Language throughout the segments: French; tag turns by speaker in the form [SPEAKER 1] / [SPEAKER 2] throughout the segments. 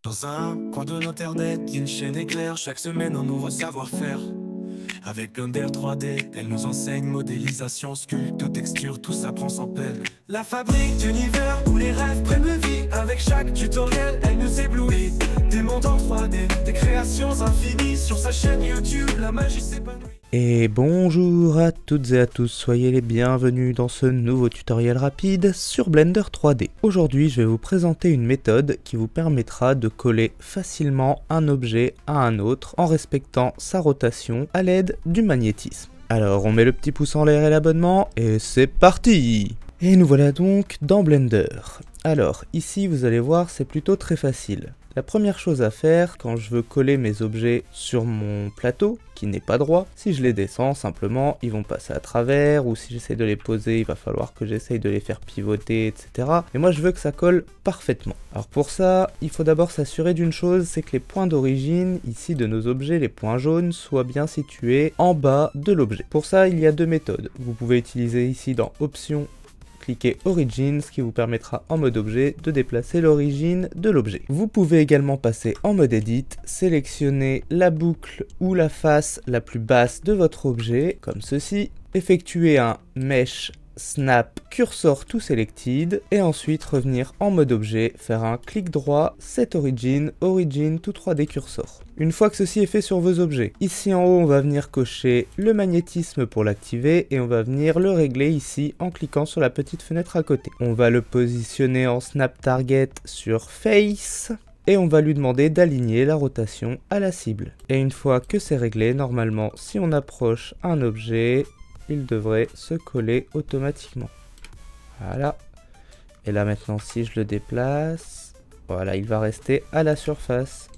[SPEAKER 1] Dans un coin de l'internet, une chaîne éclair chaque semaine un nouveau savoir-faire. Avec Blender 3D, elle nous enseigne modélisation, sculpte, texture, tout ça prend sans peine. La fabrique d'univers où les rêves prennent vie. Avec chaque tutoriel, elle nous éblouit. Des mondes en 3D, des créations infinies. Sur sa chaîne YouTube, la magie s'épanouit.
[SPEAKER 2] Et bonjour à toutes et à tous, soyez les bienvenus dans ce nouveau tutoriel rapide sur Blender 3D. Aujourd'hui, je vais vous présenter une méthode qui vous permettra de coller facilement un objet à un autre en respectant sa rotation à l'aide du magnétisme. Alors, on met le petit pouce en l'air et l'abonnement et c'est parti! Et nous voilà donc dans Blender. Alors, ici, vous allez voir, c'est plutôt très facile. La première chose à faire quand je veux coller mes objets sur mon plateau, qui n'est pas droit, si je les descends simplement, ils vont passer à travers, ou si j'essaie de les poser, il va falloir que j'essaye de les faire pivoter, etc. Et moi je veux que ça colle parfaitement. Alors pour ça, il faut d'abord s'assurer d'une chose, c'est que les points d'origine, ici de nos objets, les points jaunes, soient bien situés en bas de l'objet. Pour ça, il y a deux méthodes. Vous pouvez utiliser ici dans Options, cliquez Origin, ce qui vous permettra en mode objet de déplacer l'origine de l'objet. Vous pouvez également passer en mode Edit, sélectionner la boucle ou la face la plus basse de votre objet, comme ceci, effectuer un Mesh Snap Cursor to Selected et ensuite revenir en mode objet, faire un clic droit, Set Origin, Origin to 3D Cursor. Une fois que ceci est fait sur vos objets, ici en haut on va venir cocher le magnétisme pour l'activer et on va venir le régler ici en cliquant sur la petite fenêtre à côté. On va le positionner en Snap Target sur Face et on va lui demander d'aligner la rotation à la cible. Et une fois que c'est réglé, normalement si on approche un objet, il devrait se coller automatiquement. Voilà. Et là maintenant si je le déplace, voilà, il va rester à la surface.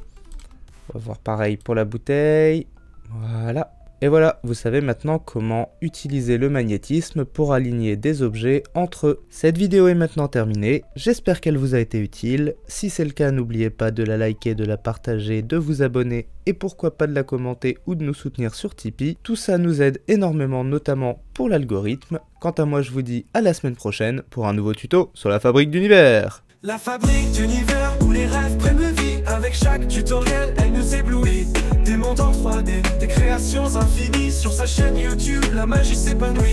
[SPEAKER 2] On va voir pareil pour la bouteille. Voilà. Et voilà, vous savez maintenant comment utiliser le magnétisme pour aligner des objets entre eux. Cette vidéo est maintenant terminée, j'espère qu'elle vous a été utile. Si c'est le cas, n'oubliez pas de la liker, de la partager, de vous abonner et pourquoi pas de la commenter ou de nous soutenir sur Tipeee. Tout ça nous aide énormément, notamment pour l'algorithme. Quant à moi, je vous dis à la semaine prochaine pour un nouveau tuto sur la fabrique d'univers.
[SPEAKER 1] La fabrique d'univers où les rêves prennent vie. Avec chaque tutoriel, elle nous éblouit. Des mondes en 3D, des créations infinies. Sur sa chaîne YouTube, la magie s'épanouit.